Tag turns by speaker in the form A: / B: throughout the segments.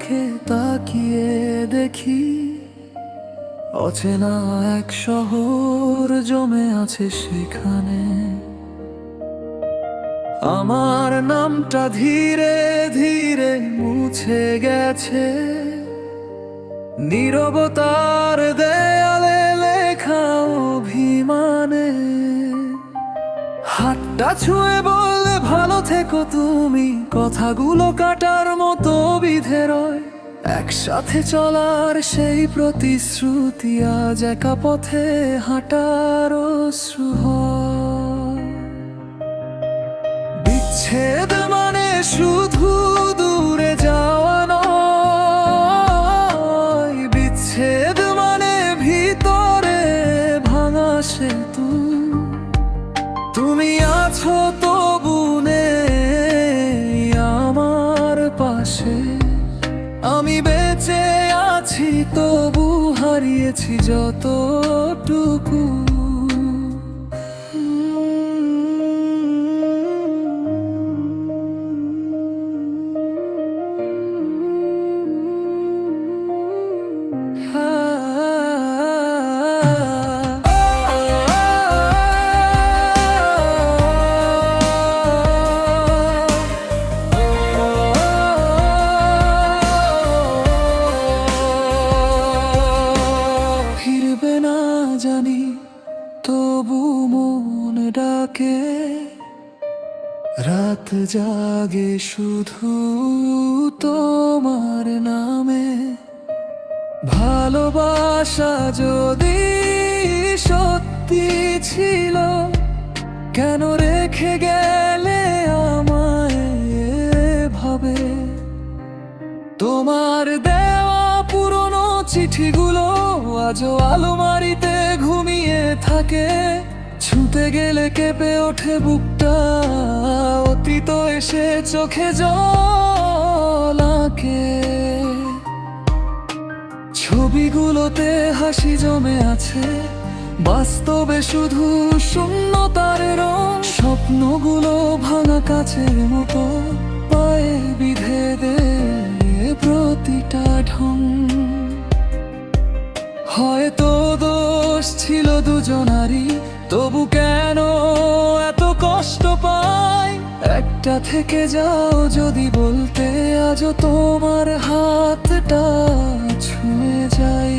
A: চোখে তাকিয়ে দেখি অচেনা এক শহর জমে আছে সেখানে। আমার নামটা ধীরে ধীরে মুছে গেছে নীরবতার দেয়ালে লেখা অভিমানে। হাতটা ছুঁয়ে বললে ভালো থেকো তুমি, কথাগুলো কাটার মতো বিধে রয়। একসাথে চলার সেই প্রতিশ্রুতি আজ একা পথে হাঁটার অশ্রু হয়। বিচ্ছেদ মানে শুধু দূরে যাওয়া নয়, বিচ্ছেদ মানে ভিতরে ভাঙা সেতু। তুমি আছো তবু নেই আমার পাশে, আমি বেঁচে আছি তবু হারিয়েছি যতটুকু। জানি তবু মন ডাকে, রাত জাগে শুধু তোমার নামে। ভালোবাসা যদি সত্যি ছিল, কেন রেখে গেলে আমায় এভাবে? তোমার দেওয়া পুরনো চিঠিগুলো আজও আলমারিতে ঘুমিয়ে থাকে। ছুঁতে গেলে কেঁপে ওঠে বুকটা, অতীত এসে চোখে জল আঁকে। ছবিগুলোতে হাসি জমে আছে, বাস্তবে শুধু শূন্যতার রং। স্বপ্নগুলো ভাঙা কাচের মতো পায়ে বিধে দে প্রতিটা ঢং। হয়তো দোষ ছিল দুজনারই, তবু কেন এত কষ্ট পাই? একটা থেকে যাও যদি বলতে, আজও তোমার হাতটা ছুঁয়ে যাই।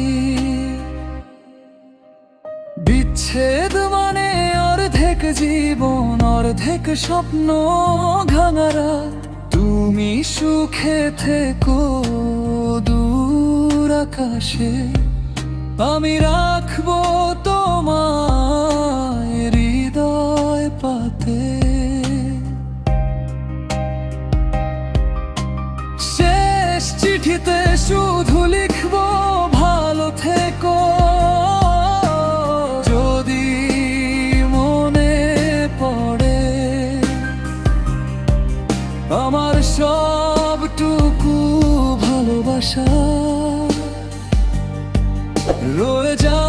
A: বিচ্ছেদ মানে অর্ধেক জীবন, অর্ধেক স্বপ্ন ভাঙা রাত। তুমি সুখে থেকো দূর আকাশে, আমি রাখবো তোমায় হৃদয় পাতে। শেষ চিঠিতে শুধু লিখবো ভালো থেকো, যদি মনে পড়ে আমার সবটুকু ভালোবাসা রয়ে যা।